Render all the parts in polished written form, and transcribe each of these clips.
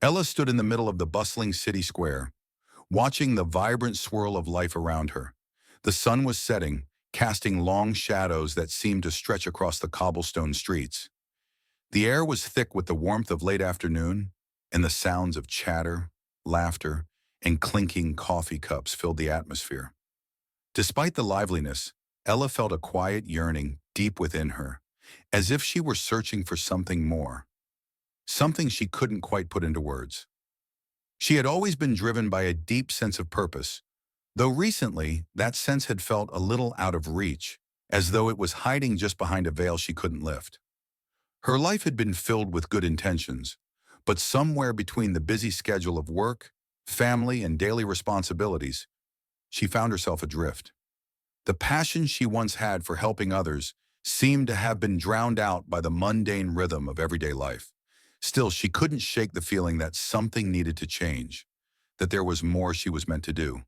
Ella stood in the middle of the bustling city square, watching the vibrant swirl of life around her. The sun was setting, casting long shadows that seemed to stretch across the cobblestone streets. The air was thick with the warmth of late afternoon, and the sounds of chatter, laughter, and clinking coffee cups filled the atmosphere. Despite the liveliness, Ella felt a quiet yearning deep within her, as if she were searching for something more, something she couldn't quite put into words. She had always been driven by a deep sense of purpose, though recently that sense had felt a little out of reach, as though it was hiding just behind a veil she couldn't lift. Her life had been filled with good intentions, but somewhere between the busy schedule of work, family, and daily responsibilities, she found herself adrift. The passion she once had for helping others seemed to have been drowned out by the mundane rhythm of everyday life. Still, she couldn't shake the feeling that something needed to change, that there was more she was meant to do.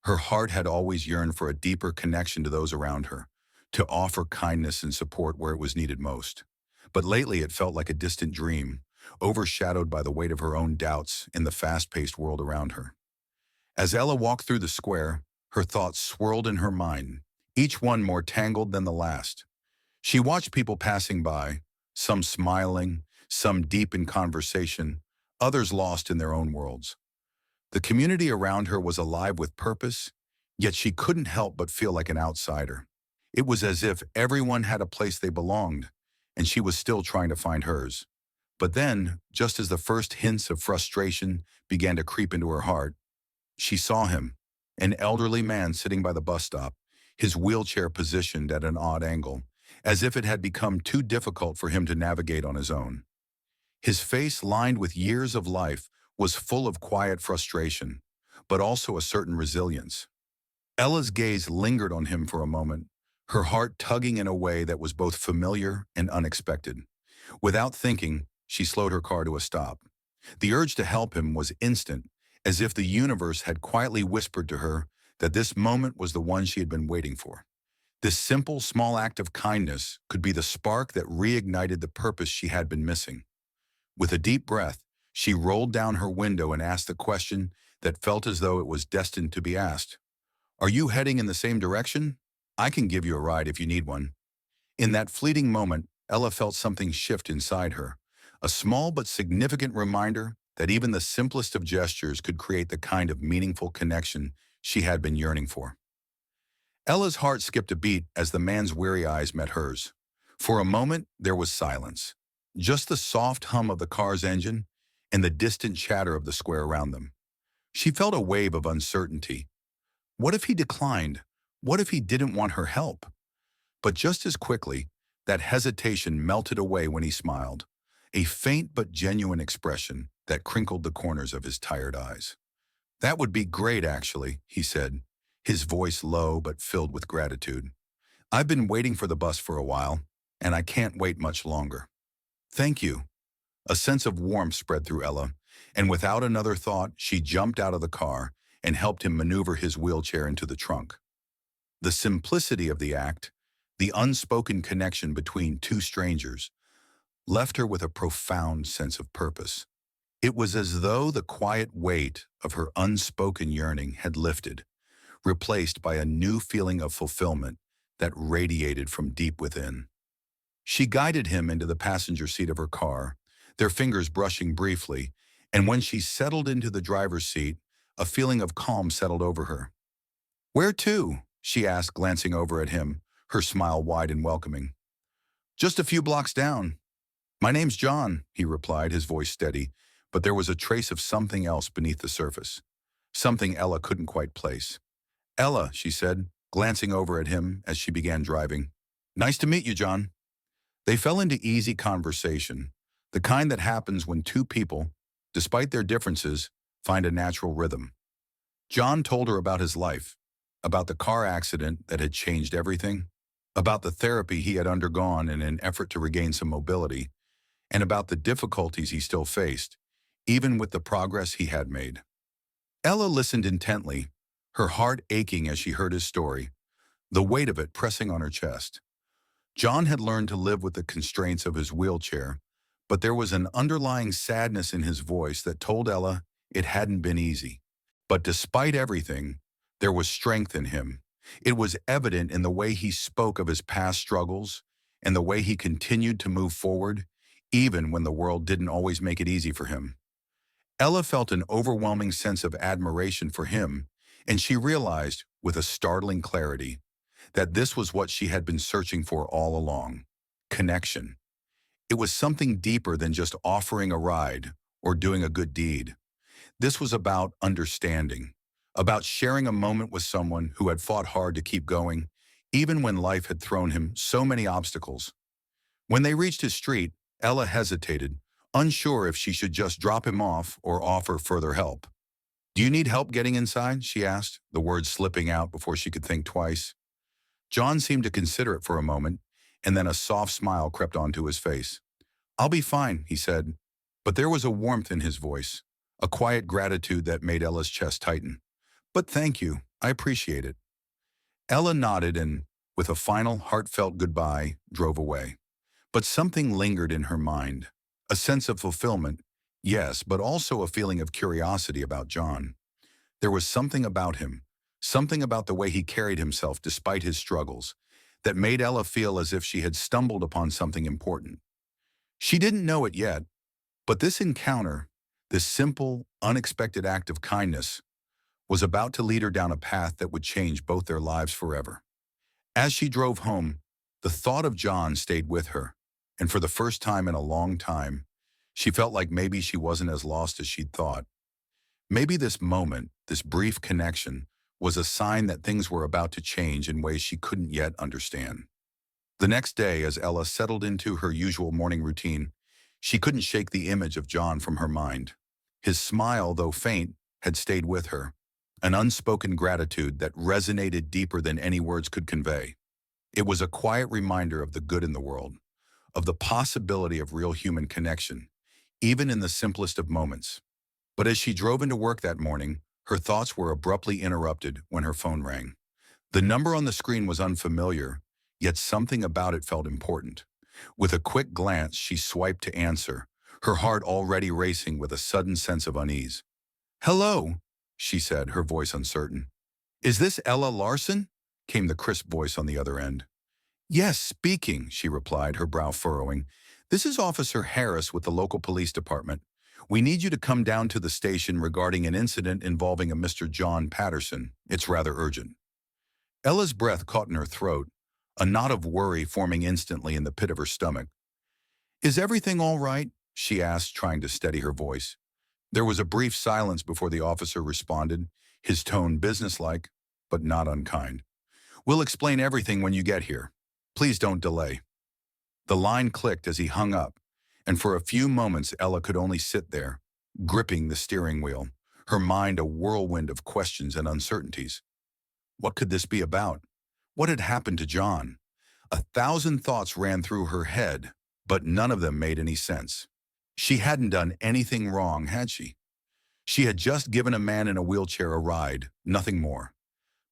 Her heart had always yearned for a deeper connection to those around her, to offer kindness and support where it was needed most. But lately it felt like a distant dream, overshadowed by the weight of her own doubts in the fast-paced world around her. As Ella walked through the square, her thoughts swirled in her mind, each one more tangled than the last. She watched people passing by, some smiling, some deep in conversation, others lost in their own worlds. The community around her was alive with purpose, yet she couldn't help but feel like an outsider. It was as if everyone had a place they belonged, and she was still trying to find hers. But then, just as the first hints of frustration began to creep into her heart, she saw him, an elderly man sitting by the bus stop, his wheelchair positioned at an odd angle, as if it had become too difficult for him to navigate on his own. His face, lined with years of life, was full of quiet frustration, but also a certain resilience. Ella's gaze lingered on him for a moment, her heart tugging in a way that was both familiar and unexpected. Without thinking, she slowed her car to a stop. The urge to help him was instant, as if the universe had quietly whispered to her that this moment was the one she had been waiting for. This simple, small act of kindness could be the spark that reignited the purpose she had been missing. With a deep breath, she rolled down her window and asked the question that felt as though it was destined to be asked. "Are you heading in the same direction? I can give you a ride if you need one." In that fleeting moment, Ella felt something shift inside her, a small but significant reminder that even the simplest of gestures could create the kind of meaningful connection she had been yearning for. Ella's heart skipped a beat as the man's weary eyes met hers. For a moment, there was silence, just the soft hum of the car's engine and the distant chatter of the square around them. She felt a wave of uncertainty. What if he declined? What if he didn't want her help? But just as quickly, that hesitation melted away when he smiled, a faint but genuine expression that crinkled the corners of his tired eyes. "That would be great, actually," he said, his voice low but filled with gratitude. "I've been waiting for the bus for a while, and I can't wait much longer." "Thank you." A sense of warmth spread through Ella, and without another thought, she jumped out of the car and helped him maneuver his wheelchair into the trunk. The simplicity of the act, the unspoken connection between two strangers, left her with a profound sense of purpose. It was as though the quiet weight of her unspoken yearning had lifted, replaced by a new feeling of fulfillment that radiated from deep within. She guided him into the passenger seat of her car, their fingers brushing briefly, and when she settled into the driver's seat, a feeling of calm settled over her. "Where to?" she asked, glancing over at him, her smile wide and welcoming. "Just a few blocks down." "My name's John," he replied, his voice steady, but there was a trace of something else beneath the surface, something Ella couldn't quite place. "Ella," she said, glancing over at him as she began driving. "Nice to meet you, John." They fell into easy conversation, the kind that happens when two people, despite their differences, find a natural rhythm. John told her about his life, about the car accident that had changed everything, about the therapy he had undergone in an effort to regain some mobility, and about the difficulties he still faced, even with the progress he had made. Ella listened intently, her heart aching as she heard his story, the weight of it pressing on her chest. John had learned to live with the constraints of his wheelchair, but there was an underlying sadness in his voice that told Ella it hadn't been easy. But despite everything, there was strength in him. It was evident in the way he spoke of his past struggles and the way he continued to move forward, even when the world didn't always make it easy for him. Ella felt an overwhelming sense of admiration for him, and she realized, with a startling clarity, that this was what she had been searching for all along: connection. It was something deeper than just offering a ride or doing a good deed. This was about understanding, about sharing a moment with someone who had fought hard to keep going, even when life had thrown him so many obstacles. When they reached his street, Ella hesitated, unsure if she should just drop him off or offer further help. "Do you need help getting inside?" she asked, the words slipping out before she could think twice. John seemed to consider it for a moment, and then a soft smile crept onto his face. "I'll be fine," he said, but there was a warmth in his voice, a quiet gratitude that made Ella's chest tighten. "But thank you, I appreciate it." Ella nodded and, with a final heartfelt goodbye, drove away. But something lingered in her mind. A sense of fulfillment, yes, but also a feeling of curiosity about John. There was something about him, something about the way he carried himself despite his struggles, that made Ella feel as if she had stumbled upon something important. She didn't know it yet, but this encounter, this simple, unexpected act of kindness, was about to lead her down a path that would change both their lives forever. As she drove home, the thought of John stayed with her, and for the first time in a long time, she felt like maybe she wasn't as lost as she'd thought. Maybe this moment, this brief connection, was a sign that things were about to change in ways she couldn't yet understand. The next day, as Ella settled into her usual morning routine, she couldn't shake the image of John from her mind. His smile, though faint, had stayed with her, an unspoken gratitude that resonated deeper than any words could convey. It was a quiet reminder of the good in the world, of the possibility of real human connection, even in the simplest of moments. But as she drove into work that morning, her thoughts were abruptly interrupted when her phone rang. The number on the screen was unfamiliar, yet something about it felt important. With a quick glance, she swiped to answer, her heart already racing with a sudden sense of unease. "Hello," she said, her voice uncertain. "Is this Ella Larson?" came the crisp voice on the other end. "Yes, speaking," she replied, her brow furrowing. "This is Officer Harris with the local police department. We need you to come down to the station regarding an incident involving a Mr. John Patterson. It's rather urgent." Ella's breath caught in her throat, a knot of worry forming instantly in the pit of her stomach. "Is everything all right?" she asked, trying to steady her voice. There was a brief silence before the officer responded, his tone businesslike, but not unkind. "We'll explain everything when you get here. Please don't delay." The line clicked as he hung up, and for a few moments Ella could only sit there, gripping the steering wheel, her mind a whirlwind of questions and uncertainties. What could this be about? What had happened to John? 1,000 thoughts ran through her head, but none of them made any sense. She hadn't done anything wrong, had she? She had just given a man in a wheelchair a ride, nothing more.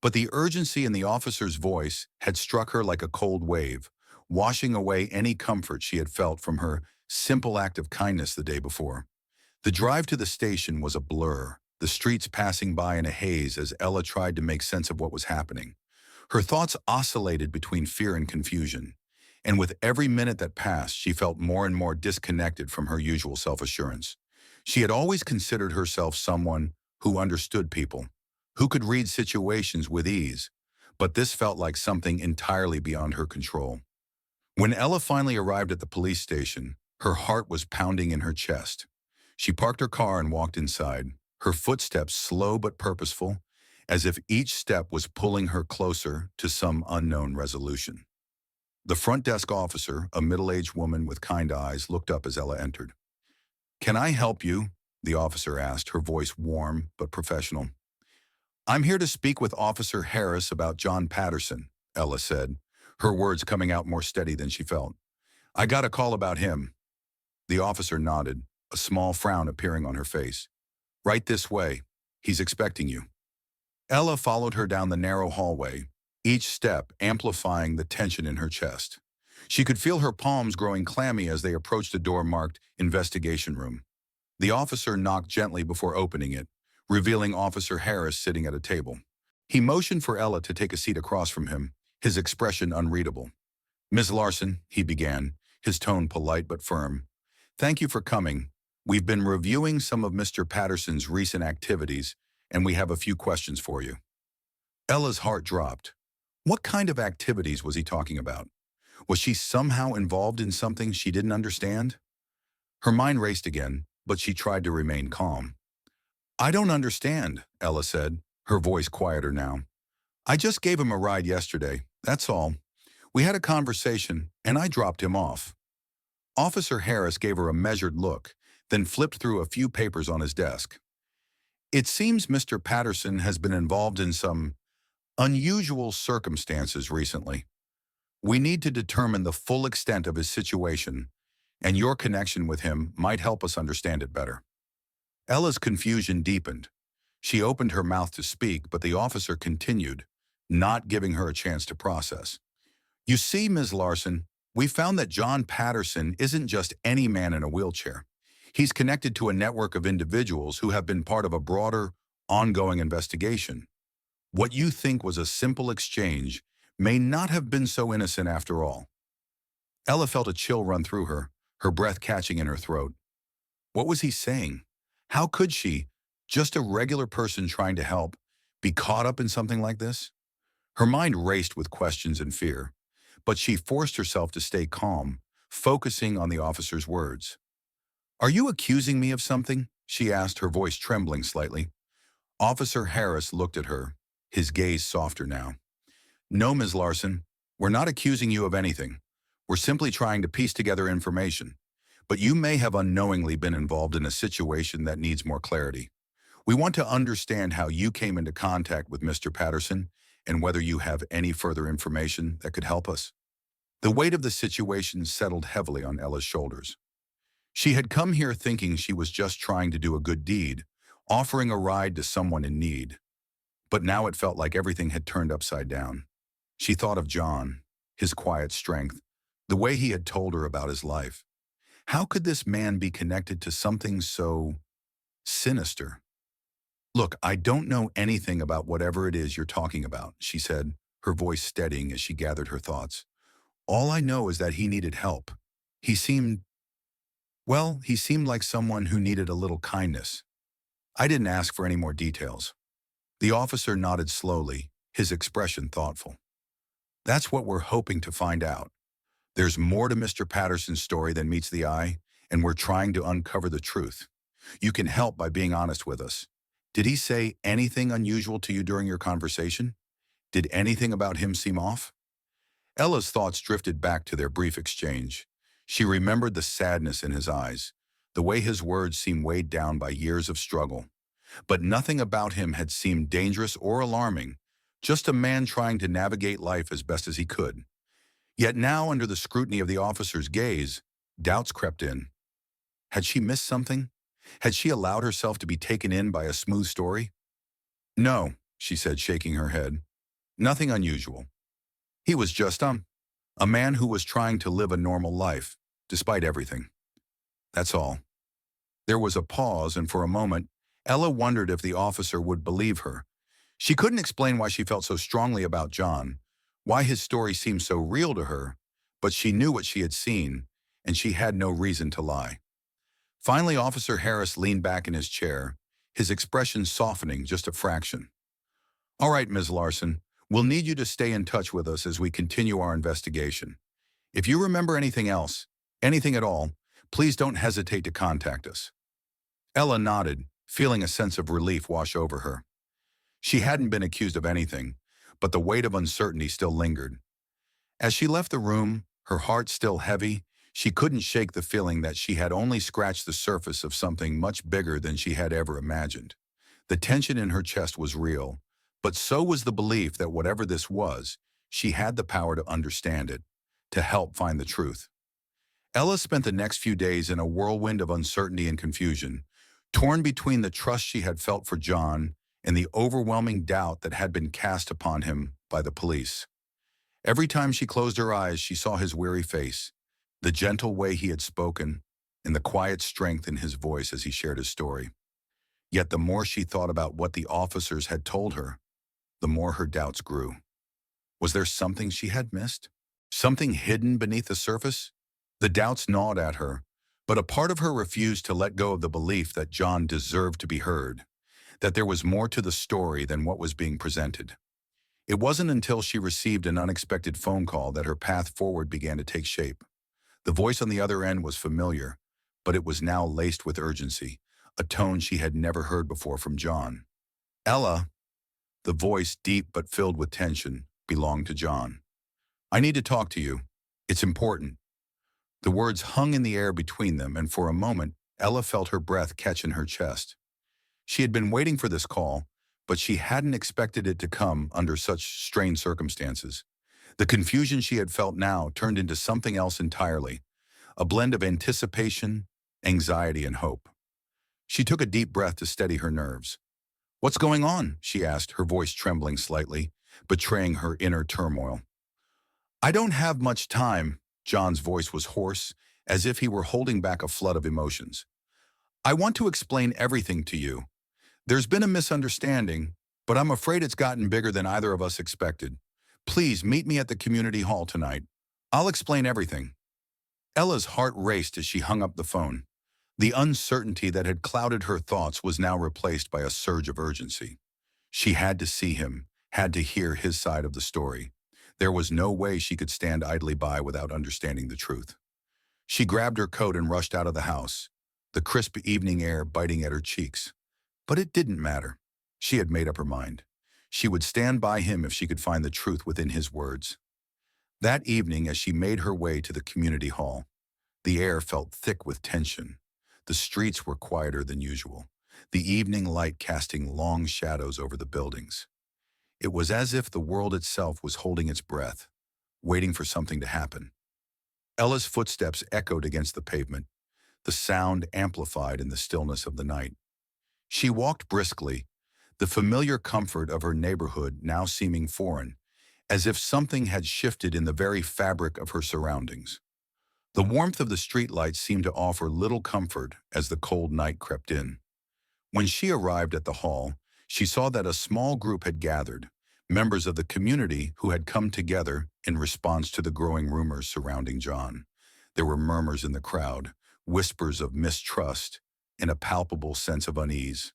But the urgency in the officer's voice had struck her like a cold wave, washing away any comfort she had felt from her simple act of kindness the day before. The drive to the station was a blur, the streets passing by in a haze as Ella tried to make sense of what was happening. Her thoughts oscillated between fear and confusion, and with every minute that passed, she felt more and more disconnected from her usual self-assurance. She had always considered herself someone who understood people, who could read situations with ease, but this felt like something entirely beyond her control. When Ella finally arrived at the police station, her heart was pounding in her chest. She parked her car and walked inside, her footsteps slow but purposeful, as if each step was pulling her closer to some unknown resolution. The front desk officer, a middle-aged woman with kind eyes, looked up as Ella entered. "Can I help you?" the officer asked, her voice warm but professional. "I'm here to speak with Officer Harris about John Patterson," Ella said, her words coming out more steady than she felt. "I got a call about him." The officer nodded, a small frown appearing on her face. "Right this way. He's expecting you." Ella followed her down the narrow hallway, each step amplifying the tension in her chest. She could feel her palms growing clammy as they approached a door marked Investigation Room. The officer knocked gently before opening it, revealing Officer Harris sitting at a table. He motioned for Ella to take a seat across from him, his expression unreadable. "Miss Larson," he began, his tone polite but firm. "Thank you for coming. We've been reviewing some of Mr. Patterson's recent activities, and we have a few questions for you." Ella's heart dropped. What kind of activities was he talking about? Was she somehow involved in something she didn't understand? Her mind raced again, but she tried to remain calm. "I don't understand," Ella said, her voice quieter now. "I just gave him a ride yesterday, that's all. We had a conversation, and I dropped him off." Officer Harris gave her a measured look, then flipped through a few papers on his desk. "It seems Mr. Patterson has been involved in some unusual circumstances recently. We need to determine the full extent of his situation, and your connection with him might help us understand it better." Ella's confusion deepened. She opened her mouth to speak, but the officer continued, not giving her a chance to process. "You see, Ms. Larson, we found that John Patterson isn't just any man in a wheelchair. He's connected to a network of individuals who have been part of a broader, ongoing investigation. What you think was a simple exchange may not have been so innocent after all." Ella felt a chill run through her, her breath catching in her throat. What was he saying? How could she, just a regular person trying to help, be caught up in something like this? Her mind raced with questions and fear, but she forced herself to stay calm, focusing on the officer's words. "Are you accusing me of something?" she asked, her voice trembling slightly. Officer Harris looked at her, his gaze softer now. "No, Ms. Larson, we're not accusing you of anything. We're simply trying to piece together information. But you may have unknowingly been involved in a situation that needs more clarity. We want to understand how you came into contact with Mr. Patterson and whether you have any further information that could help us." The weight of the situation settled heavily on Ella's shoulders. She had come here thinking she was just trying to do a good deed, offering a ride to someone in need. But now it felt like everything had turned upside down. She thought of John, his quiet strength, the way he had told her about his life. How could this man be connected to something so sinister? "Look, I don't know anything about whatever it is you're talking about," she said, her voice steadying as she gathered her thoughts. "All I know is that he needed help. He seemed, he seemed like someone who needed a little kindness. I didn't ask for any more details." The officer nodded slowly, his expression thoughtful. "That's what we're hoping to find out. There's more to Mr. Patterson's story than meets the eye, and we're trying to uncover the truth. You can help by being honest with us. Did he say anything unusual to you during your conversation? Did anything about him seem off?" Ella's thoughts drifted back to their brief exchange. She remembered the sadness in his eyes, the way his words seemed weighed down by years of struggle. But nothing about him had seemed dangerous or alarming, just a man trying to navigate life as best as he could. Yet now, under the scrutiny of the officer's gaze, doubts crept in. Had she missed something? Had she allowed herself to be taken in by a smooth story? "No," she said, shaking her head. "Nothing unusual. He was just a man who was trying to live a normal life, despite everything. That's all." There was a pause, and for a moment, Ella wondered if the officer would believe her. She couldn't explain why she felt so strongly about John, why his story seemed so real to her, but she knew what she had seen, and she had no reason to lie. Finally, Officer Harris leaned back in his chair, his expression softening just a fraction. "All right, Ms. Larson, we'll need you to stay in touch with us as we continue our investigation. If you remember anything else, anything at all, please don't hesitate to contact us." Ella nodded, feeling a sense of relief wash over her. She hadn't been accused of anything, but the weight of uncertainty still lingered. As she left the room, her heart still heavy, she couldn't shake the feeling that she had only scratched the surface of something much bigger than she had ever imagined. The tension in her chest was real, but so was the belief that whatever this was, she had the power to understand it, to help find the truth. Ella spent the next few days in a whirlwind of uncertainty and confusion, torn between the trust she had felt for John and the overwhelming doubt that had been cast upon him by the police. Every time she closed her eyes, she saw his weary face, the gentle way he had spoken, and the quiet strength in his voice as he shared his story. Yet the more she thought about what the officers had told her, the more her doubts grew. Was there something she had missed? Something hidden beneath the surface? The doubts gnawed at her, but a part of her refused to let go of the belief that John deserved to be heard, that there was more to the story than what was being presented. It wasn't until she received an unexpected phone call that her path forward began to take shape. The voice on the other end was familiar, but it was now laced with urgency, a tone she had never heard before from John. Ella, the voice, deep but filled with tension, belonged to John. I need to talk to you. It's important. The words hung in the air between them, and for a moment, Ella felt her breath catch in her chest. She had been waiting for this call, but she hadn't expected it to come under such strained circumstances. The confusion she had felt now turned into something else entirely, a blend of anticipation, anxiety, and hope. She took a deep breath to steady her nerves. What's going on? She asked, her voice trembling slightly, betraying her inner turmoil. I don't have much time. John's voice was hoarse, as if he were holding back a flood of emotions. I want to explain everything to you. There's been a misunderstanding, but I'm afraid it's gotten bigger than either of us expected. Please meet me at the community hall tonight. I'll explain everything. Ella's heart raced as she hung up the phone. The uncertainty that had clouded her thoughts was now replaced by a surge of urgency. She had to see him, had to hear his side of the story. There was no way she could stand idly by without understanding the truth. She grabbed her coat and rushed out of the house, the crisp evening air biting at her cheeks. But it didn't matter. She had made up her mind. She would stand by him if she could find the truth within his words. That evening, as she made her way to the community hall, the air felt thick with tension. The streets were quieter than usual, the evening light casting long shadows over the buildings. It was as if the world itself was holding its breath, waiting for something to happen. Ella's footsteps echoed against the pavement, the sound amplified in the stillness of the night. She walked briskly, the familiar comfort of her neighborhood now seeming foreign, as if something had shifted in the very fabric of her surroundings. The warmth of the streetlights seemed to offer little comfort as the cold night crept in. When she arrived at the hall, she saw that a small group had gathered, members of the community who had come together in response to the growing rumors surrounding John. There were murmurs in the crowd, whispers of mistrust, and a palpable sense of unease.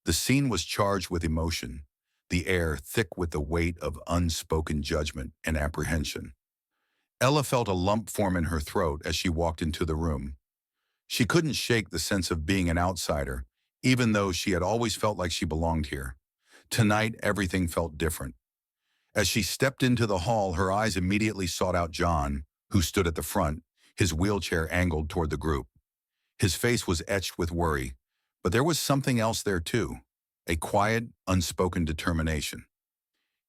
The scene was charged with emotion, the air thick with the weight of unspoken judgment and apprehension. Ella felt a lump form in her throat as she walked into the room. She couldn't shake the sense of being an outsider, even though she had always felt like she belonged here. Tonight, everything felt different. As she stepped into the hall, her eyes immediately sought out John, who stood at the front, his wheelchair angled toward the group. His face was etched with worry, but there was something else there too, a quiet, unspoken determination.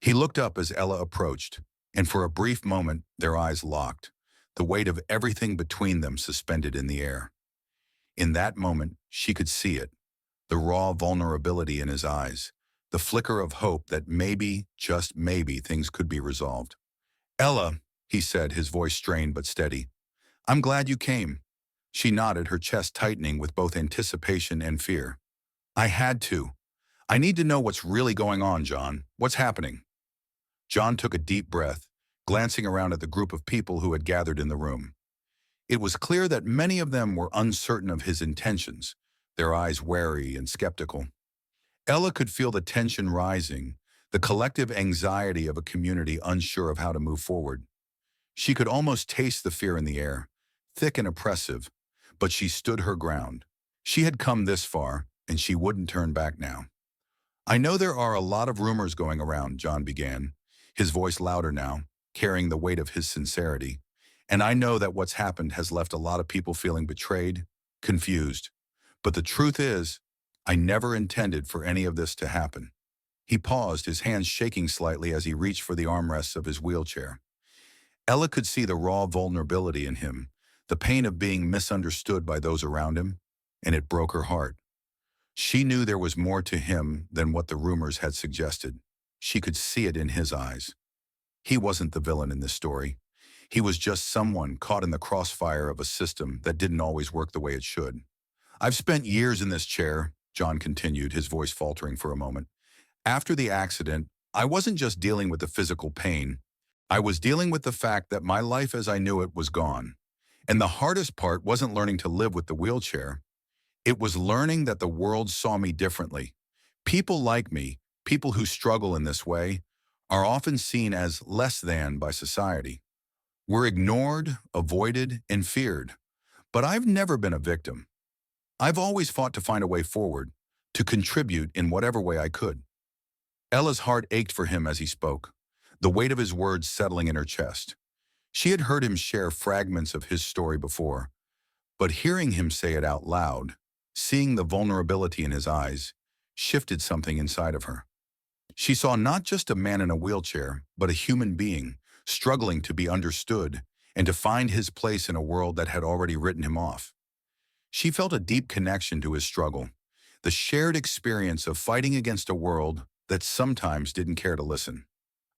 He looked up as Ella approached, and for a brief moment, their eyes locked, the weight of everything between them suspended in the air. In that moment, she could see it, the raw vulnerability in his eyes, the flicker of hope that maybe, just maybe, things could be resolved. Ella, he said, his voice strained but steady, I'm glad you came. She nodded, her chest tightening with both anticipation and fear. I had to. I need to know what's really going on, John. What's happening? John took a deep breath, glancing around at the group of people who had gathered in the room. It was clear that many of them were uncertain of his intentions, their eyes wary and skeptical. Ella could feel the tension rising, the collective anxiety of a community unsure of how to move forward. She could almost taste the fear in the air, thick and oppressive, but she stood her ground. She had come this far, and she wouldn't turn back now. I know there are a lot of rumors going around, John began, his voice louder now, carrying the weight of his sincerity. And I know that what's happened has left a lot of people feeling betrayed, confused. But the truth is, I never intended for any of this to happen. He paused, his hands shaking slightly as he reached for the armrests of his wheelchair. Ella could see the raw vulnerability in him, the pain of being misunderstood by those around him, and it broke her heart. She knew there was more to him than what the rumors had suggested. She could see it in his eyes. He wasn't the villain in this story. He was just someone caught in the crossfire of a system that didn't always work the way it should. I've spent years in this chair, John continued, his voice faltering for a moment. After the accident, I wasn't just dealing with the physical pain. I was dealing with the fact that my life as I knew it was gone. And the hardest part wasn't learning to live with the wheelchair. It was learning that the world saw me differently. People like me, people who struggle in this way, are often seen as less than by society. We're ignored, avoided, and feared. But I've never been a victim. I've always fought to find a way forward, to contribute in whatever way I could. Ella's heart ached for him as he spoke, the weight of his words settling in her chest. She had heard him share fragments of his story before, but hearing him say it out loud, seeing the vulnerability in his eyes, shifted something inside of her. She saw not just a man in a wheelchair, but a human being, struggling to be understood and to find his place in a world that had already written him off. She felt a deep connection to his struggle, the shared experience of fighting against a world that sometimes didn't care to listen.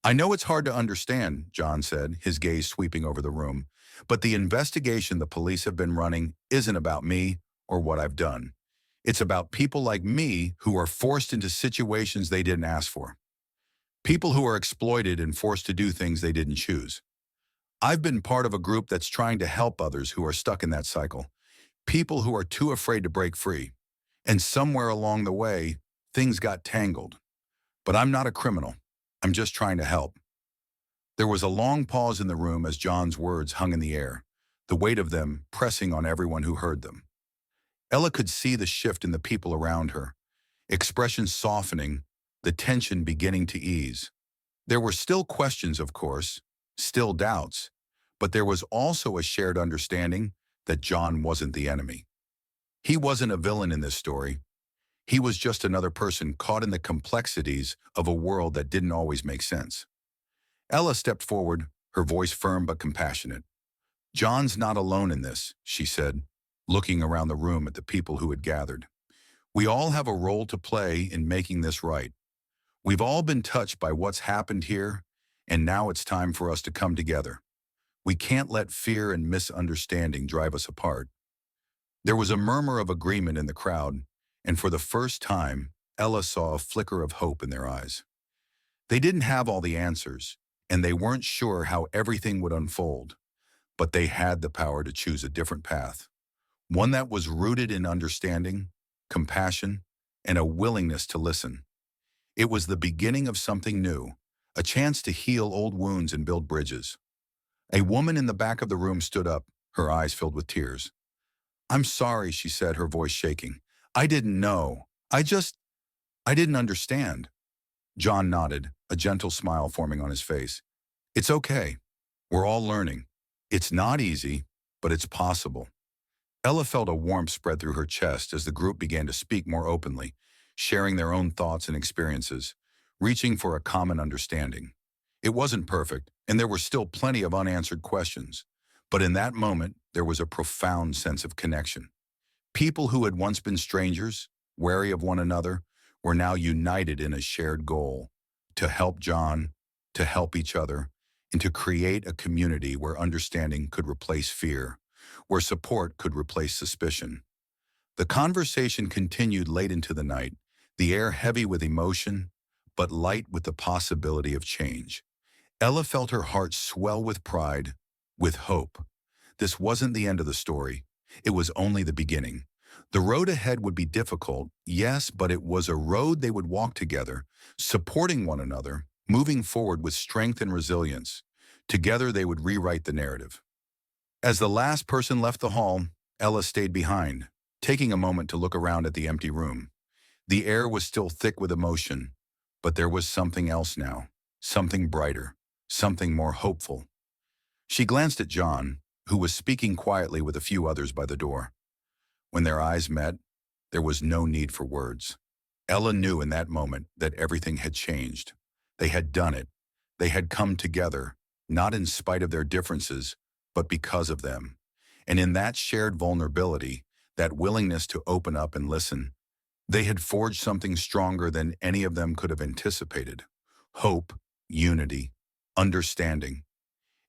I know it's hard to understand, John said, his gaze sweeping over the room, but the investigation the police have been running isn't about me or what I've done. It's about people like me who are forced into situations they didn't ask for. People who are exploited and forced to do things they didn't choose. I've been part of a group that's trying to help others who are stuck in that cycle. People who are too afraid to break free. And somewhere along the way, things got tangled. But I'm not a criminal. I'm just trying to help. There was a long pause in the room as John's words hung in the air, the weight of them pressing on everyone who heard them. Ella could see the shift in the people around her, expressions softening, the tension beginning to ease. There were still questions, of course, still doubts, but there was also a shared understanding that John wasn't the enemy. He wasn't a villain in this story. He was just another person caught in the complexities of a world that didn't always make sense. Ella stepped forward, her voice firm but compassionate. John's not alone in this, she said, looking around the room at the people who had gathered. We all have a role to play in making this right. We've all been touched by what's happened here, and now it's time for us to come together. We can't let fear and misunderstanding drive us apart. There was a murmur of agreement in the crowd, and for the first time, Ella saw a flicker of hope in their eyes. They didn't have all the answers, and they weren't sure how everything would unfold, but they had the power to choose a different path, one that was rooted in understanding, compassion, and a willingness to listen. It was the beginning of something new, a chance to heal old wounds and build bridges. A woman in the back of the room stood up, her eyes filled with tears. I'm sorry, she said, her voice shaking. I didn't know. I didn't understand. John nodded, a gentle smile forming on his face. It's okay. We're all learning. It's not easy, but it's possible. Ella felt a warmth spread through her chest as the group began to speak more openly, sharing their own thoughts and experiences, reaching for a common understanding. It wasn't perfect, and there were still plenty of unanswered questions. But in that moment, there was a profound sense of connection. People who had once been strangers, wary of one another, were now united in a shared goal: to help John, to help each other, and to create a community where understanding could replace fear, where support could replace suspicion. The conversation continued late into the night, the air heavy with emotion, but light with the possibility of change. Ella felt her heart swell with pride, with hope. This wasn't the end of the story. It was only the beginning. The road ahead would be difficult, yes, but it was a road they would walk together, supporting one another, moving forward with strength and resilience. Together they would rewrite the narrative. As the last person left the hall, Ella stayed behind, taking a moment to look around at the empty room. The air was still thick with emotion, but there was something else now, something brighter, something more hopeful. She glanced at John, who was speaking quietly with a few others by the door. When their eyes met, there was no need for words. Ella knew in that moment that everything had changed. They had done it. They had come together, not in spite of their differences, but because of them. And in that shared vulnerability, that willingness to open up and listen, they had forged something stronger than any of them could have anticipated. Hope, unity, understanding.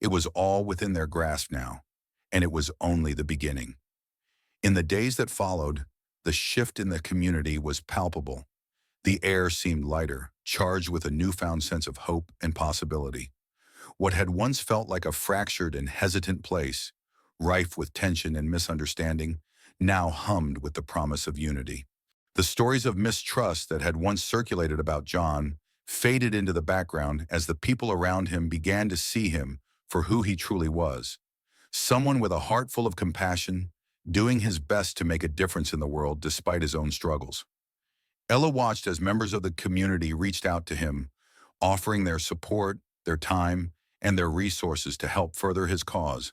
It was all within their grasp now, and it was only the beginning. In the days that followed, the shift in the community was palpable. The air seemed lighter, charged with a newfound sense of hope and possibility. What had once felt like a fractured and hesitant place, rife with tension and misunderstanding, now hummed with the promise of unity. The stories of mistrust that had once circulated about John faded into the background as the people around him began to see him for who he truly was. Someone with a heart full of compassion, doing his best to make a difference in the world despite his own struggles. Ella watched as members of the community reached out to him, offering their support, their time, and their resources to help further his cause.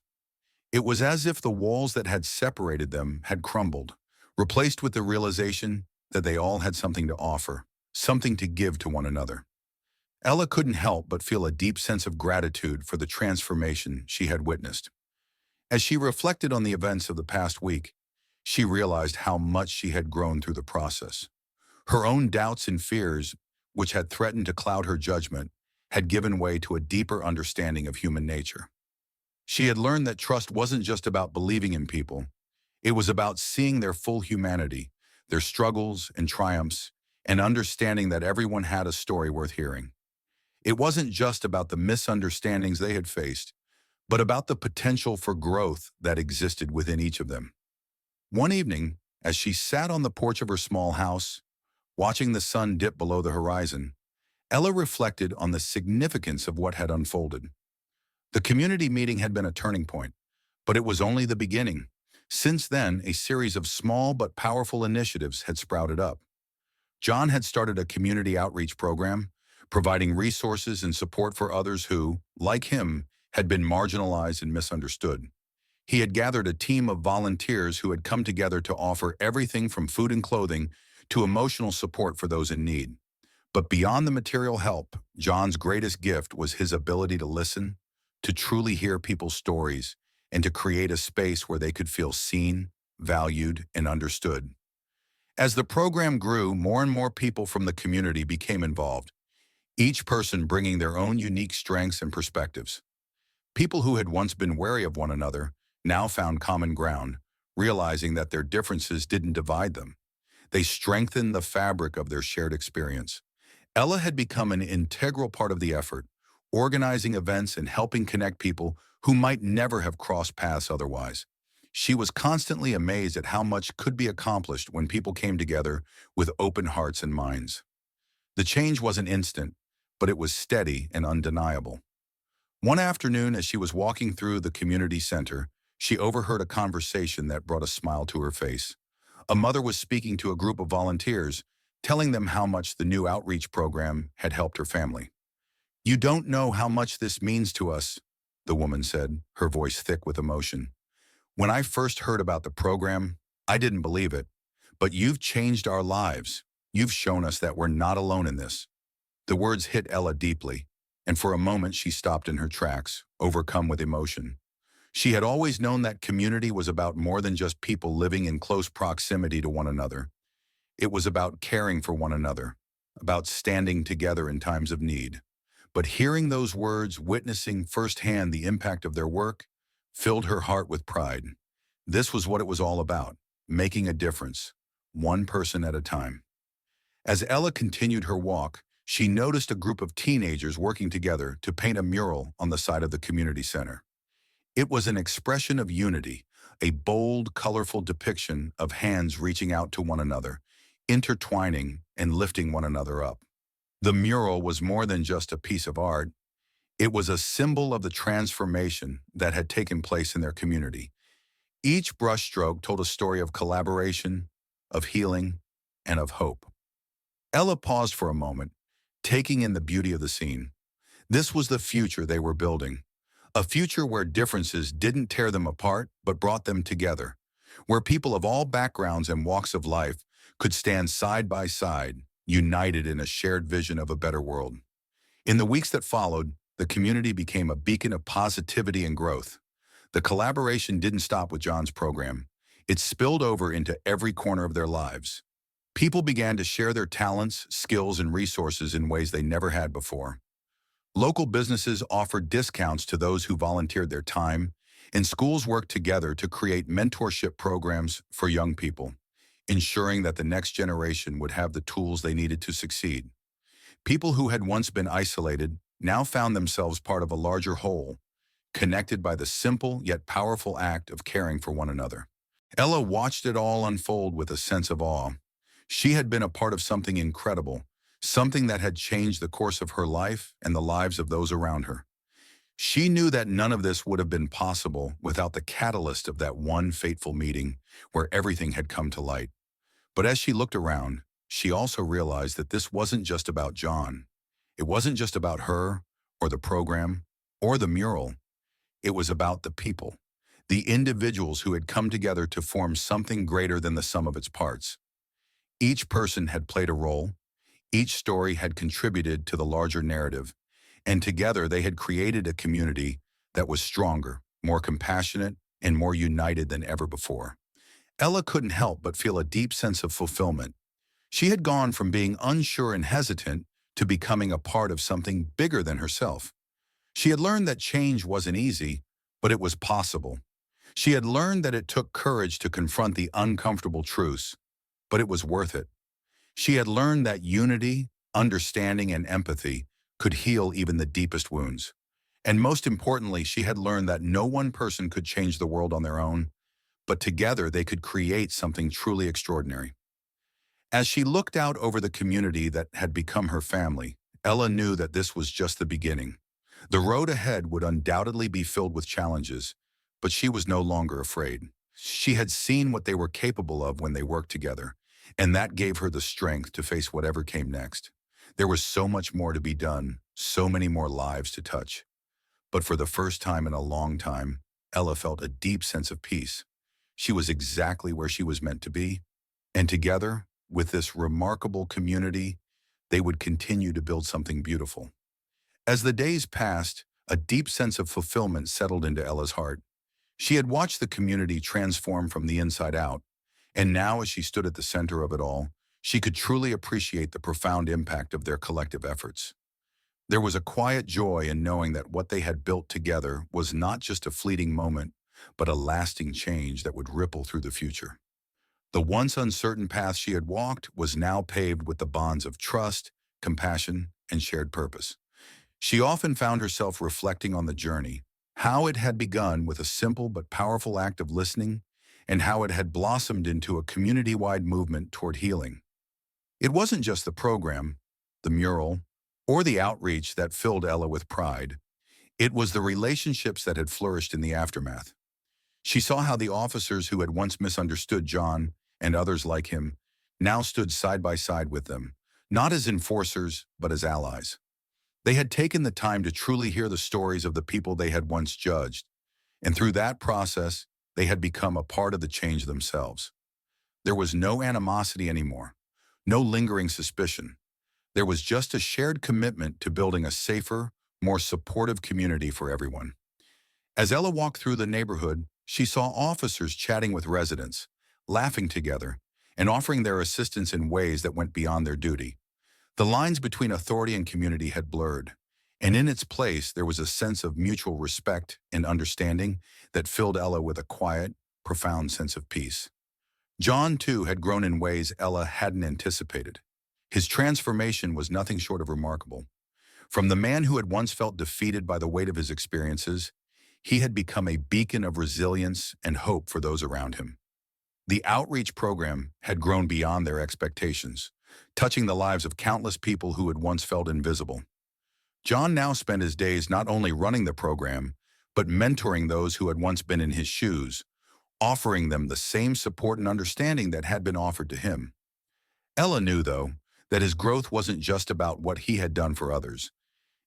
It was as if the walls that had separated them had crumbled, replaced with the realization that they all had something to offer, something to give to one another. Ella couldn't help but feel a deep sense of gratitude for the transformation she had witnessed. As she reflected on the events of the past week, she realized how much she had grown through the process. Her own doubts and fears, which had threatened to cloud her judgment, had given way to a deeper understanding of human nature. She had learned that trust wasn't just about believing in people. It was about seeing their full humanity, their struggles and triumphs, and understanding that everyone had a story worth hearing. It wasn't just about the misunderstandings they had faced, but about the potential for growth that existed within each of them. One evening, as she sat on the porch of her small house, watching the sun dip below the horizon, Ella reflected on the significance of what had unfolded. The community meeting had been a turning point, but it was only the beginning. Since then, a series of small but powerful initiatives had sprouted up. John had started a community outreach program, providing resources and support for others who, like him, had been marginalized and misunderstood. He had gathered a team of volunteers who had come together to offer everything from food and clothing to emotional support for those in need. But beyond the material help, John's greatest gift was his ability to listen, to truly hear people's stories, and to create a space where they could feel seen, valued, and understood. As the program grew, more and more people from the community became involved, each person bringing their own unique strengths and perspectives. People who had once been wary of one another now found common ground, realizing that their differences didn't divide them. They strengthened the fabric of their shared experience. Ella had become an integral part of the effort, organizing events and helping connect people who might never have crossed paths otherwise. She was constantly amazed at how much could be accomplished when people came together with open hearts and minds. The change wasn't instant, but it was steady and undeniable. One afternoon, as she was walking through the community center, she overheard a conversation that brought a smile to her face. A mother was speaking to a group of volunteers, telling them how much the new outreach program had helped her family. "You don't know how much this means to us," the woman said, her voice thick with emotion. "When I first heard about the program, I didn't believe it. But you've changed our lives. You've shown us that we're not alone in this." The words hit Ella deeply, and for a moment she stopped in her tracks, overcome with emotion. She had always known that community was about more than just people living in close proximity to one another. It was about caring for one another, about standing together in times of need. But hearing those words, witnessing firsthand the impact of their work, filled her heart with pride. This was what it was all about, making a difference, one person at a time. As Ella continued her walk, she noticed a group of teenagers working together to paint a mural on the side of the community center. It was an expression of unity, a bold, colorful depiction of hands reaching out to one another, intertwining and lifting one another up. The mural was more than just a piece of art. It was a symbol of the transformation that had taken place in their community. Each brushstroke told a story of collaboration, of healing, and of hope. Ella paused for a moment, taking in the beauty of the scene. This was the future they were building, a future where differences didn't tear them apart but brought them together, where people of all backgrounds and walks of life could stand side by side, united in a shared vision of a better world. In the weeks that followed, the community became a beacon of positivity and growth. The collaboration didn't stop with John's program. It spilled over into every corner of their lives. People began to share their talents, skills, and resources in ways they never had before. Local businesses offered discounts to those who volunteered their time, and schools worked together to create mentorship programs for young people, ensuring that the next generation would have the tools they needed to succeed. People who had once been isolated now found themselves part of a larger whole, connected by the simple yet powerful act of caring for one another. Ella watched it all unfold with a sense of awe. She had been a part of something incredible, something that had changed the course of her life and the lives of those around her. She knew that none of this would have been possible without the catalyst of that one fateful meeting where everything had come to light. But as she looked around, she also realized that this wasn't just about John. It wasn't just about her, or the program, or the mural. It was about the people, the individuals who had come together to form something greater than the sum of its parts. Each person had played a role, each story had contributed to the larger narrative, and together they had created a community that was stronger, more compassionate, and more united than ever before. Ella couldn't help but feel a deep sense of fulfillment. She had gone from being unsure and hesitant to becoming a part of something bigger than herself. She had learned that change wasn't easy, but it was possible. She had learned that it took courage to confront the uncomfortable truths, but it was worth it. She had learned that unity, understanding, and empathy could heal even the deepest wounds. And most importantly, she had learned that no one person could change the world on their own, but together they could create something truly extraordinary. As she looked out over the community that had become her family, Ella knew that this was just the beginning. The road ahead would undoubtedly be filled with challenges, but she was no longer afraid. She had seen what they were capable of when they worked together, and that gave her the strength to face whatever came next. There was so much more to be done, so many more lives to touch. But for the first time in a long time, Ella felt a deep sense of peace. She was exactly where she was meant to be, and together, with this remarkable community, they would continue to build something beautiful. As the days passed, a deep sense of fulfillment settled into Ella's heart. She had watched the community transform from the inside out, and now as she stood at the center of it all, she could truly appreciate the profound impact of their collective efforts. There was a quiet joy in knowing that what they had built together was not just a fleeting moment, but a lasting change that would ripple through the future. The once uncertain path she had walked was now paved with the bonds of trust, compassion, and shared purpose. She often found herself reflecting on the journey, how it had begun with a simple but powerful act of listening, and how it had blossomed into a community-wide movement toward healing. It wasn't just the program, the mural, or the outreach that filled Ella with pride. It was the relationships that had flourished in the aftermath. She saw how the officers who had once misunderstood John and others like him now stood side by side with them, not as enforcers, but as allies. They had taken the time to truly hear the stories of the people they had once judged, and through that process, they had become a part of the change themselves. There was no animosity anymore, no lingering suspicion. There was just a shared commitment to building a safer, more supportive community for everyone. As Ella walked through the neighborhood, she saw officers chatting with residents, laughing together, and offering their assistance in ways that went beyond their duty. The lines between authority and community had blurred, and in its place there was a sense of mutual respect and understanding that filled Ella with a quiet, profound sense of peace. John, too, had grown in ways Ella hadn't anticipated. His transformation was nothing short of remarkable. From the man who had once felt defeated by the weight of his experiences, he had become a beacon of resilience and hope for those around him. The outreach program had grown beyond their expectations, touching the lives of countless people who had once felt invisible. John now spent his days not only running the program, but mentoring those who had once been in his shoes, offering them the same support and understanding that had been offered to him. Ella knew, though, that his growth wasn't just about what he had done for others.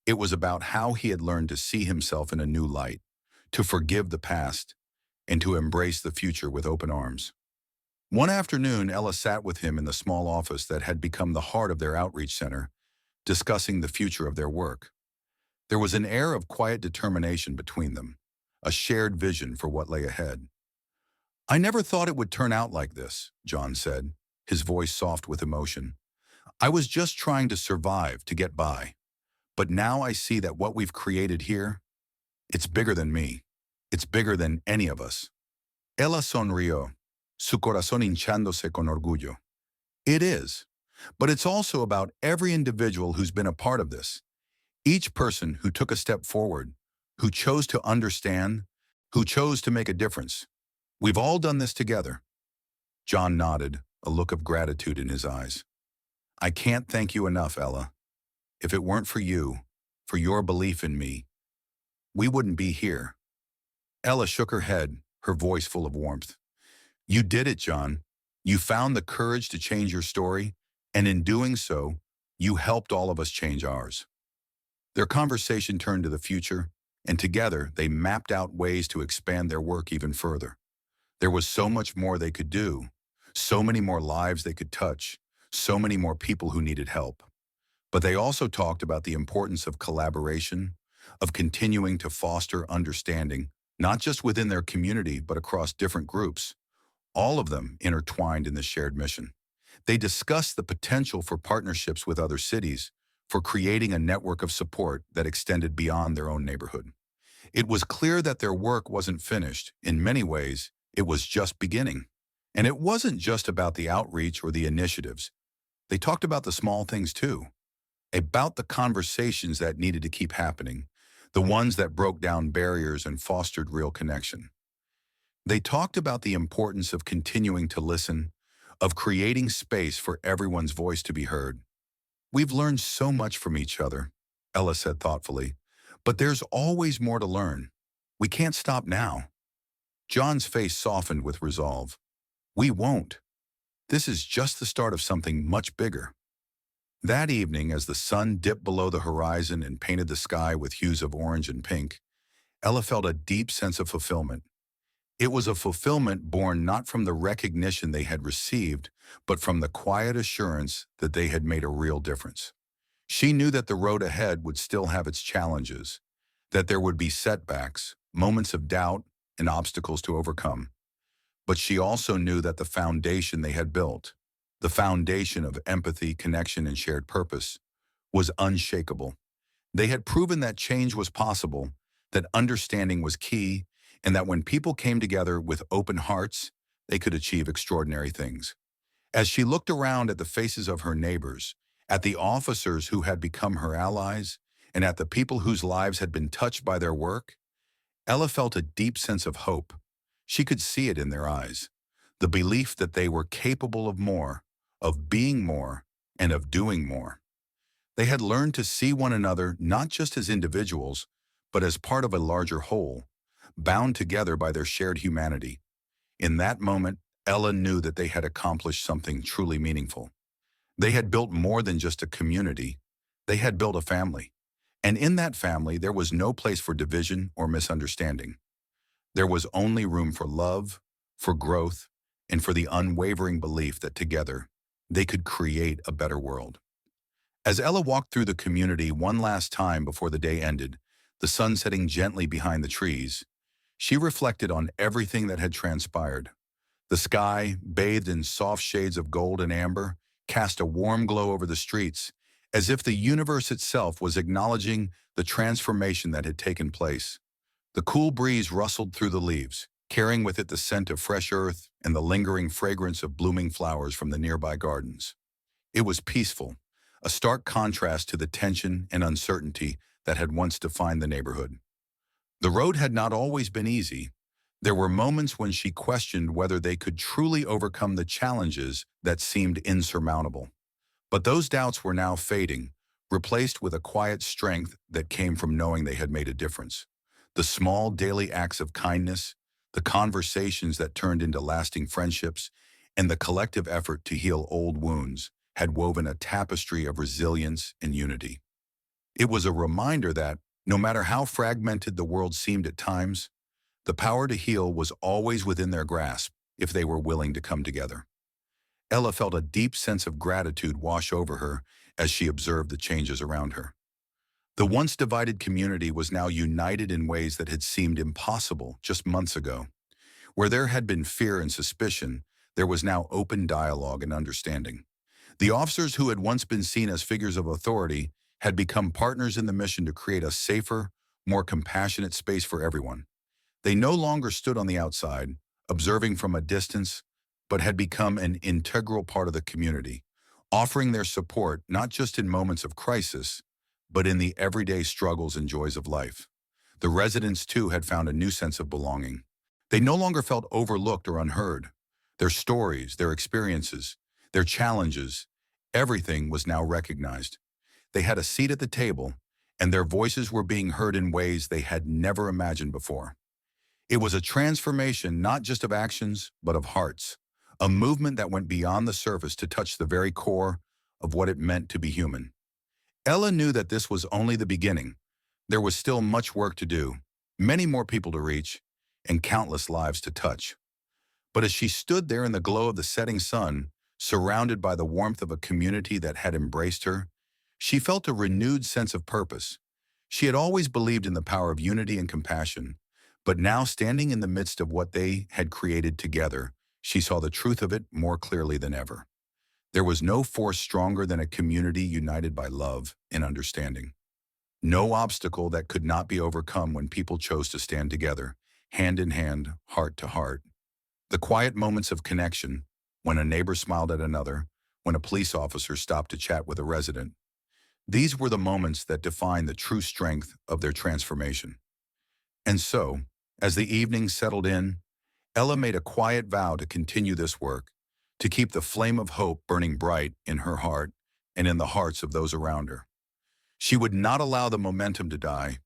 It was about how he had learned to see himself in a new light, to forgive the past, and to embrace the future with open arms. One afternoon, Ella sat with him in the small office that had become the heart of their outreach center, discussing the future of their work. There was an air of quiet determination between them, a shared vision for what lay ahead. "I never thought it would turn out like this," John said, his voice soft with emotion. "I was just trying to survive, to get by. But now I see that what we've created here, it's bigger than me. It's bigger than any of us. Ella sonrió, su corazón hinchándose con orgullo. It is. But it's also about every individual who's been a part of this. Each person who took a step forward, who chose to understand, who chose to make a difference. We've all done this together. John nodded, a look of gratitude in his eyes. I can't thank you enough, Ella. If it weren't for you, for your belief in me, we wouldn't be here. Ella shook her head, her voice full of warmth. You did it, John. You found the courage to change your story, and in doing so, you helped all of us change ours. Their conversation turned to the future, and together they mapped out ways to expand their work even further. There was so much more they could do, so many more lives they could touch, so many more people who needed help. But they also talked about the importance of collaboration, of continuing to foster understanding, not just within their community, but across different groups, all of them intertwined in the shared mission. They discussed the potential for partnerships with other cities, for creating a network of support that extended beyond their own neighborhood. It was clear that their work wasn't finished. In many ways, it was just beginning. And it wasn't just about the outreach or the initiatives. They talked about the small things too, about the conversations that needed to keep happening, the ones that broke down barriers and fostered real connection. They talked about the importance of continuing to listen, of creating space for everyone's voice to be heard. We've learned so much from each other, Ella said thoughtfully, but there's always more to learn. We can't stop now. John's face softened with resolve. We won't. This is just the start of something much bigger. That evening, as the sun dipped below the horizon and painted the sky with hues of orange and pink, Ella felt a deep sense of fulfillment. It was a fulfillment born not from the recognition they had received, but from the quiet assurance that they had made a real difference. She knew that the road ahead would still have its challenges, that there would be setbacks, moments of doubt, and obstacles to overcome. But she also knew that the foundation they had built, the foundation of empathy, connection, and shared purpose, was unshakable. They had proven that change was possible, that understanding was key, and that when people came together with open hearts, they could achieve extraordinary things. As she looked around at the faces of her neighbors, at the officers who had become her allies, and at the people whose lives had been touched by their work, Ella felt a deep sense of hope. She could see it in their eyes, the belief that they were capable of more, of being more, and of doing more. They had learned to see one another not just as individuals, but as part of a larger whole, bound together by their shared humanity. In that moment, Ella knew that they had accomplished something truly meaningful. They had built more than just a community. They had built a family. And in that family, there was no place for division or misunderstanding. There was only room for love, for growth, and for the unwavering belief that together, they could create a better world. As Ella walked through the community one last time before the day ended, the sun setting gently behind the trees, she reflected on everything that had transpired. The sky, bathed in soft shades of gold and amber, cast a warm glow over the streets, as if the universe itself was acknowledging the transformation that had taken place. The cool breeze rustled through the leaves, carrying with it the scent of fresh earth and the lingering fragrance of blooming flowers from the nearby gardens. It was peaceful, a stark contrast to the tension and uncertainty that had once defined the neighborhood. The road had not always been easy. There were moments when she questioned whether they could truly overcome the challenges that seemed insurmountable. But those doubts were now fading, replaced with a quiet strength that came from knowing they had made a difference. The small daily acts of kindness, the conversations that turned into lasting friendships, and the collective effort to heal old wounds had woven a tapestry of resilience and unity. It was a reminder that, no matter how fragmented the world seemed at times, the power to heal was always within their grasp if they were willing to come together. Ella felt a deep sense of gratitude wash over her as she observed the changes around her. The once divided community was now united in ways that had seemed impossible just months ago. Where there had been fear and suspicion, there was now open dialogue and understanding. The officers who had once been seen as figures of authority had become partners in the mission to create a safer, more compassionate space for everyone. They no longer stood on the outside, observing from a distance, but had become an integral part of the community, offering their support not just in moments of crisis, but in the everyday struggles and joys of life. The residents, too, had found a new sense of belonging. They no longer felt overlooked or unheard. Their stories, their experiences, their challenges, everything was now recognized. They had a seat at the table, and their voices were being heard in ways they had never imagined before. It was a transformation not just of actions, but of hearts, a movement that went beyond the surface to touch the very core of what it meant to be human. Ella knew that this was only the beginning. There was still much work to do, many more people to reach, and countless lives to touch. But as she stood there in the glow of the setting sun, surrounded by the warmth of a community that had embraced her, she felt a renewed sense of purpose. She had always believed in the power of unity and compassion, but now standing in the midst of what they had created together, she saw the truth of it more clearly than ever. There was no force stronger than a community united by love and understanding. No obstacle that could not be overcome when people chose to stand together, hand in hand, heart to heart. The quiet moments of connection, when a neighbor smiled at another, when a police officer stopped to chat with a resident, these were the moments that defined the true strength of their transformation. And so, as the evening settled in, Ella made a quiet vow to continue this work, to keep the flame of hope burning bright in her heart and in the hearts of those around her. She would not allow the momentum to die.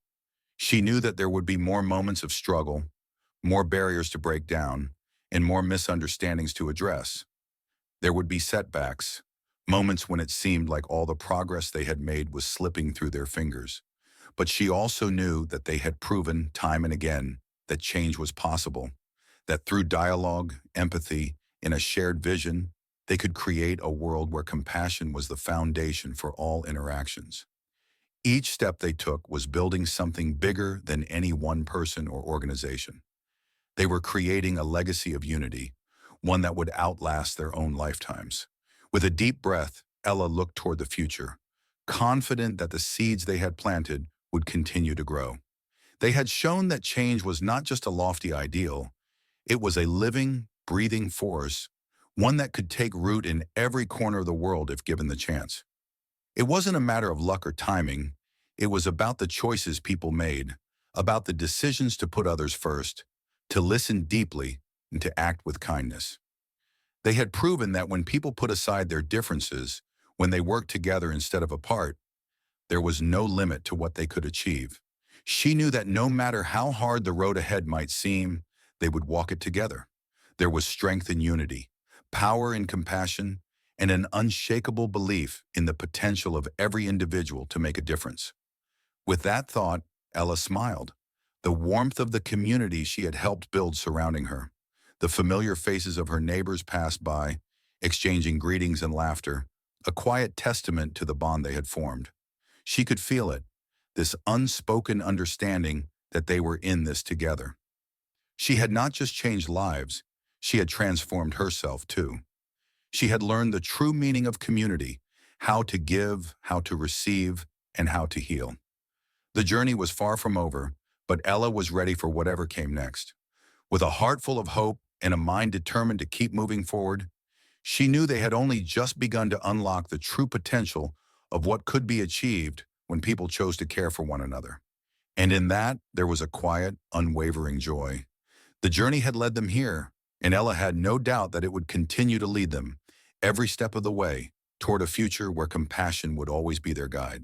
She knew that there would be more moments of struggle, more barriers to break down, and more misunderstandings to address. There would be setbacks, moments when it seemed like all the progress they had made was slipping through their fingers. But she also knew that they had proven time and again that change was possible, that through dialogue, empathy, and a shared vision, they could create a world where compassion was the foundation for all interactions. Each step they took was building something bigger than any one person or organization. They were creating a legacy of unity, one that would outlast their own lifetimes. With a deep breath, Ella looked toward the future, confident that the seeds they had planted would continue to grow. They had shown that change was not just a lofty ideal, it was a living, breathing force, one that could take root in every corner of the world if given the chance. It wasn't a matter of luck or timing, it was about the choices people made, about the decisions to put others first, to listen deeply, and to act with kindness. They had proven that when people put aside their differences, when they worked together instead of apart, there was no limit to what they could achieve. She knew that no matter how hard the road ahead might seem, they would walk it together. There was strength in unity, power in compassion, and an unshakable belief in the potential of every individual to make a difference. With that thought, Ella smiled. The warmth of the community she had helped build surrounding her, the familiar faces of her neighbors passed by, exchanging greetings and laughter, a quiet testament to the bond they had formed. She could feel it, this unspoken understanding that they were in this together. She had not just changed lives, she had transformed herself too. She had learned the true meaning of community, how to give, how to receive, and how to heal. The journey was far from over, but Ella was ready for whatever came next. With a heart full of hope and a mind determined to keep moving forward, she knew they had only just begun to unlock the true potential of what could be achieved when people chose to care for one another. And in that, there was a quiet, unwavering joy. The journey had led them here, and Ella had no doubt that it would continue to lead them, every step of the way, toward a future where compassion would always be their guide.